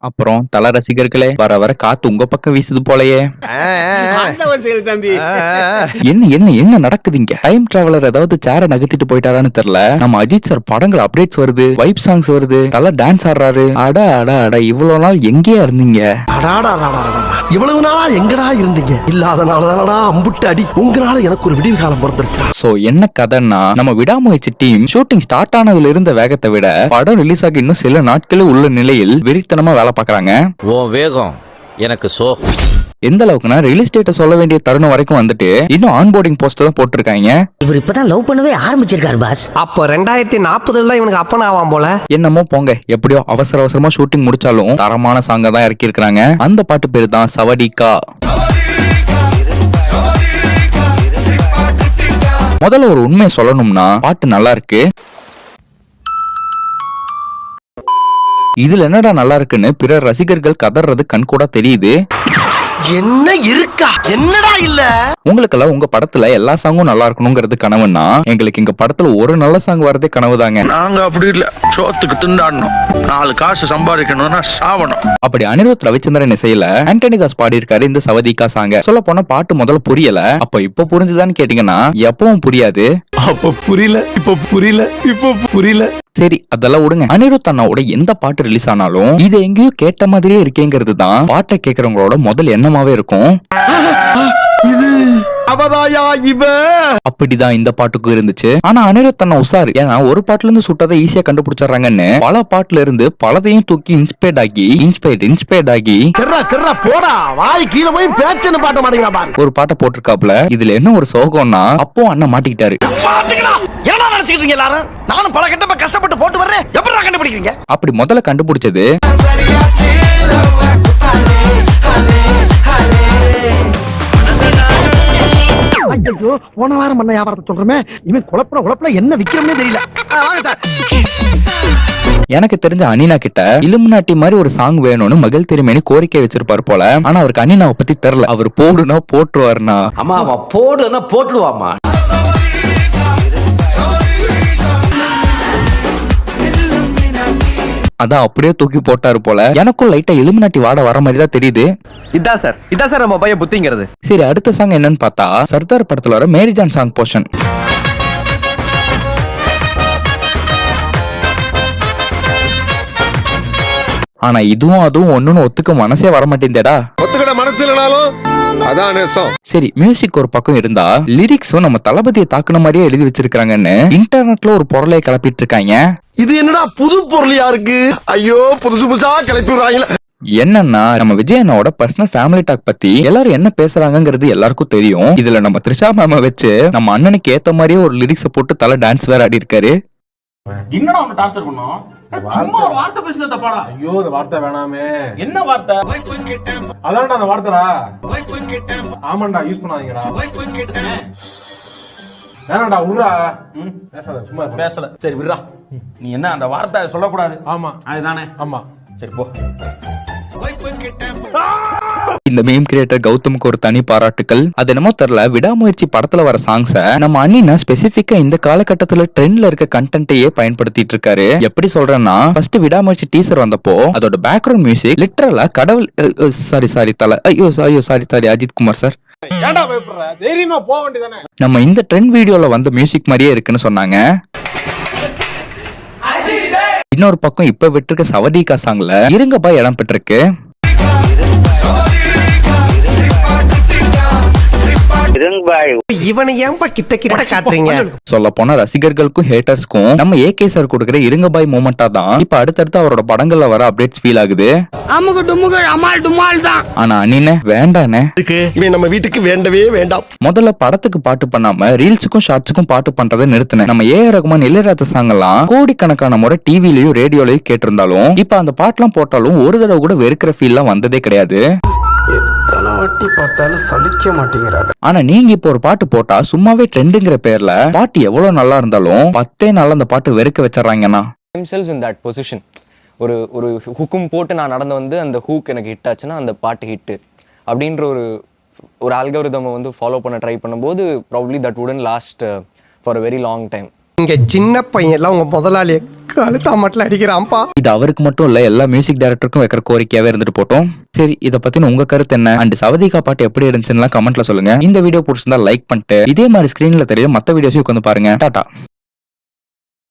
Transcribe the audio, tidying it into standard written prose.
அப்புறம் தல ரசிகர்களே, வர வர காத்து உங்க பக்கம் வீசுது போலயே. ஆண்டவன் செயல் தம்பி. என்ன என்ன என்ன நடக்குதுங்க? டைம் டிராவலர் ஏதாவது சேர நகர்த்திட்டு போயிட்டாரான்னு தெரியல. நம்ம அஜித் சார் படங்கள் அப்டேட்ஸ் வருது, வைப் சாங்ஸ் வருது, தல டான்ஸ் ஆடுறாரு. அட அட அட, இவ்வளவு நாள் எங்கேயா இருந்தீங்க? இவ்வளவு நாளா எங்கடா இருந்தீங்க? இல்லாதனாலதானடா அம்புட்டு அடி. உங்களால எனக்கு ஒரு விடிவு காலம் பிறந்துருச்சு. சோ என்ன கதைன்னா, நம்ம விடாமுயற்சி டீம் ஷூட்டிங் ஸ்டார்ட் ஆனதுல இருந்த வேகத்தை விட படம் ரிலீஸ் ஆகி இன்னும் சில நாட்களே உள்ள நிலையில் வெறித்தனமா வேலை பாக்குறாங்க. உன் வேகம் எனக்கு சோகம். எந்த அளவுக்குன்னா ரிலீஸ் டேட்டை சொல்ல வேண்டிய தருணம் வரைக்கும் வந்துட்டு இன்னும் ஆன்போர்டிங் போஸ்ட் தான் போட்டிருக்காங்க. இவர் இப்பதான் லவ் பண்ணவே ஆரம்பிச்சிருக்காரு பாஸ். அப்போ 2040 இவனுக்கு அப்பன் ஆவான் போல. என்னமோ போங்க, எப்படியோ அவசர அவசரமா ஷூட்டிங் முடிச்சாலும் தரமான சாங்க தான் இறக்கி இருக்காங்க. அந்த பாட்டு பேரு தான் சவடிக்கா. முதல்ல ஒரு உண்மையை சொல்லணும்னா, பாட்டு நல்லா இருக்கு. இதுல என்னடா நல்லா இருக்குன்னு பிற ரசிகர்கள் கதறது கண் கூட தெரியுது. என்ன இருக்கா? என்னடா இல்ல? உங்களுக்கெல்லாம் உங்க படத்துல எல்லா சாங்கும் நல்லா இருக்கணுங்கிறது கனவுன்னா, எங்களுக்கு இங்க படத்துல ஒரு நல்ல சாங் வரதே கனவுதாங்க. நாங்க அப்படி இல்ல, சோத்துக்கு திண்டாடணும், 4 காசு சம்பாதிக்கணும்னா சாவணும். அப்படி அனிருத் ரவிச்சந்திரன் இசையில ஆண்டனி தாஸ் பாடி இருக்காரு இந்த சவதிகா சாங்க. சொல்ல போனா பாட்டு முதல்ல புரியல, அப்ப இப்ப புரிஞ்சுதான்னு கேட்டீங்கன்னா எப்பவும் புரியாது. அப்ப புரியல, இப்ப புரியல, இப்ப புரியல. சரி, அதெல்லாம் விடுங்க. அனிருத் அண்ணாவோட எந்த பாட்டு ரிலீஸ் ஆனாலும் இது எங்கேயோ கேட்ட மாதிரியே இருக்கேங்கிறது தான் பாட்டை கேட்கறவங்களோட முதல் எண்ணமாவே இருக்கும். அப்படிதான் இந்த பாட்டுக்கு இருந்துச்சு. ஆனா அனிருத் அண்ணா உசாரு. ஏன்னா ஒரு பாட்டுல இருந்து சுட்டதை ஈஸியா கண்டுபிடிச்சாங்கன்னு பல பாட்டுல இருந்து பலதையும் தூக்கி இன்ஸ்பயர்ட் ஆகி போடா வாய் கீழே போய் பேச்சன்னு பாட்ட மாட்டேங்கிறா பாரு. ஒரு பாட்டை போட்டிருக்காப்ல. இதுல என்ன ஒரு சோகம்னா, அப்போ அண்ணன் மாட்டிக்கிட்டாரு. என்ன நினைச்சிட்டு எல்லாரும்? நானும் பல கட்டமா கஷ்டப்பட்டு போட்டு வர்றேன், எப்படி கண்டுபிடிக்கிறீங்க? அப்படி முதல்ல கண்டுபிடிச்சது ஐயோ, போன வாரம் பண்ண வியாபாரத்தை சொல்றமே, இவன் குழப்பன என்ன விக்கிறோம்னே தெரியல. எனக்கு தெரிஞ்ச அனினா கிட்ட இலுமினாட்டி மாதிரி ஒரு சாங் வேணும்னு மகிழ் திருமேனி கோரிக்கை வச்சிருப்பாரு போல. ஆனா அவருக்கு அனினாவை பத்தி தெரியல. அவர் போடுனா போட்டுருவாருனா, அம்மா அவன் போடுன்னா போட்டுடுவாமா. அதான் அப்படியே தூக்கி போட்டாரு போல. எனக்கும் லைட்டா இலுமினாட்டி வாட வர மாதிரி தான் தெரியுது. இதான் சார் நம்ம பையன் புத்திங்கிறது. சரி, அடுத்த சாங் என்னன்னு பார்த்தா சர்தார் படத்துல வர மேரிஜான் சாங் போர்ஷன். ஆனா இதுவும் அதுவும் ஒண்ணுன்னு ஒத்துக்க மனசே வர மாட்டேந்தேடா. ஒத்துக்கிட மனசு இல்லனாலும் அதான் நேசம். சரி, மியூசிக் ஒரு பக்கம் இருந்தா லிரிக்ஸும் நம்ம தளபதியை தாக்குன மாதிரியே எழுதி வச்சிருக்காங்கன்னு இன்டர்நெட்ல ஒரு பொருளை கிளப்பிட்டு இருக்காங்க. இது என்னடா புது பொருளியா இருக்கு? ஐயோ, புதுசா கிளப்பி விடுறாங்களே. என்னன்னா, நம்ம விஜய் அண்ணாவோட பர்சனல் ஃபேமிலி டாக் பத்தி எல்லாரும் என்ன பேசுறாங்கிறது எல்லாருக்கும் தெரியும். இதுல நம்ம த்ரிஷா மேம வச்சு நம்ம அண்ணனுக்கு ஏத்த மாதிரியே ஒரு லிரிக்ஸ போட்டு தலை டான்ஸ் வேற ஆடி இருக்காரு. என்னடா அவன டார்ச்சர் பண்ணோம்? சும்மா ஒரு வார்த்தை பேசின தப்பாடா. ஐயோ, அந்த வார்த்தை வேணாமே. என்ன வார்த்தை? அதான்டா அந்த வார்த்தைடா. ஆமாண்டா, யூஸ் பண்ணாதீங்கடா. வேணாண்டா, உருடா. பேசாத, சும்மா பேசல. சரி விடுடா. நீ என்ன அந்த வார்த்தை சொல்லக்கூடாது. ஆமா, அதுதானே. ஆமா, சரி போ. இந்த மீம் கிரியேட்டர் கௌதமுக்கு ஒரு தனி பாராட்டுக்கள். அது என்னமோ தெரியல, விடாமுயற்சி படத்துல வர சாங்ஸ நம்ம அண்ணினா ஸ்பெசிபிக்கா இந்த காலகட்டத்துல ட்ரெண்ட்ல இருக்க கண்டென்ட்டையே பயன்படுத்திட்டு இருக்காரு. எப்படி சொல்றேன்னா, ஃபர்ஸ்ட் விடாமுயற்சி டீசர் வந்தப்போ அதோட பேக்ரவுண்ட் மியூசிக் லிட்டரலா கடவுள் சாரி தல ஐயோ சாரி அஜித் குமார் சார், நம்ம இந்த ட்ரெண்ட் வீடியோல வந்த மியூசிக் மாதிரியே இருக்குன்னு சொன்னாங்க. இன்னொரு பக்கம் இப்ப விட்டுருக்க சவதிகா சாங்ல இருங்கப்பா இடம் பெற்றிருக்கு. இவனை ஏன்பா கிட்ட காட்டுறீங்க? சொல்ல போனா ரசிகர்களுக்கும் ஹேட்டர்ஸ்க்கும் நம்ம ஏகே சார் கொடுக்கிற இருங்கபாய் மூமெண்டா தான் இப்ப அடுத்தடுத்து அவரோட படங்கள்ல வர அப்டேட்ஸ் ஃபீல் ஆகுது. ஆனா அண்ணினே வேண்டானே, இவன் நம்ம வீட்டுக்கு வேண்டவே வேண்டாம். முதல்ல படத்துக்கு பாட்டு பண்ணாம ரீல்ஸுக்கும் ஷார்ட்ஸுக்கும் பாட்டு பண்றதை நிறுத்தினேன். நம்ம ஏஆர் ரகுமான் இளையராஜா சாங் எல்லாம் கோடிக்கணக்கான முறை டிவிலயும் ரேடியோலயும் கேட்டிருந்தாலும் இப்ப அந்த பாட்டுலாம் போட்டாலும் ஒரு தடவை கூட வெறுக்கிற ஃபீல்லாம் வந்ததே கிடையாது. ஆனா நீங்க இப்ப ஒரு பாட்டு போட்டா சும்மாவே ட்ரெண்டுங்கிற பேர்ல பாட்டு எவ்வளவு நல்லா இருந்தாலும் 10 நாள் அந்த பாட்டு வெறுக்க வச்சிடறாங்கன்னா, ஒரு ஹுக்கும் போட்டு நான் நடந்து அந்த ஹூக் எனக்கு ஹிட் ஆச்சுன்னா அந்த பாட்டு ஹிட் அப்படின்ற ஒரு அல்காரிதமை ஃபாலோ பண்ண ட்ரை பண்ணும்போது probably that wouldn't last for a very long time. இங்க சின்ன பையன் எல்லாம் உங்க முதலாளி கழுத்தா மட்டும் அடிக்கிறான்ப்பா. இது அவருக்கு மட்டும் இல்ல, எல்லா மியூசிக் டைரக்டருக்கும் வைக்கிற கோரிக்கையாவே இருந்துட்டு போட்டோம். சரி, இத பத்தின உங்க கருத்து என்ன? அண்ட் சவதிகா பாட்டு எப்படி இருந்துச்சுன்னு கமெண்ட்ல சொல்லுங்க. இந்த வீடியோ பிடிச்சிருந்தா லைக் பண்ணிட்டு இதே மாதிரி ஸ்கிரீன்ல தெரியற மத்த வீடியோஸையும் உட்காந்து பாருங்க. டாடா.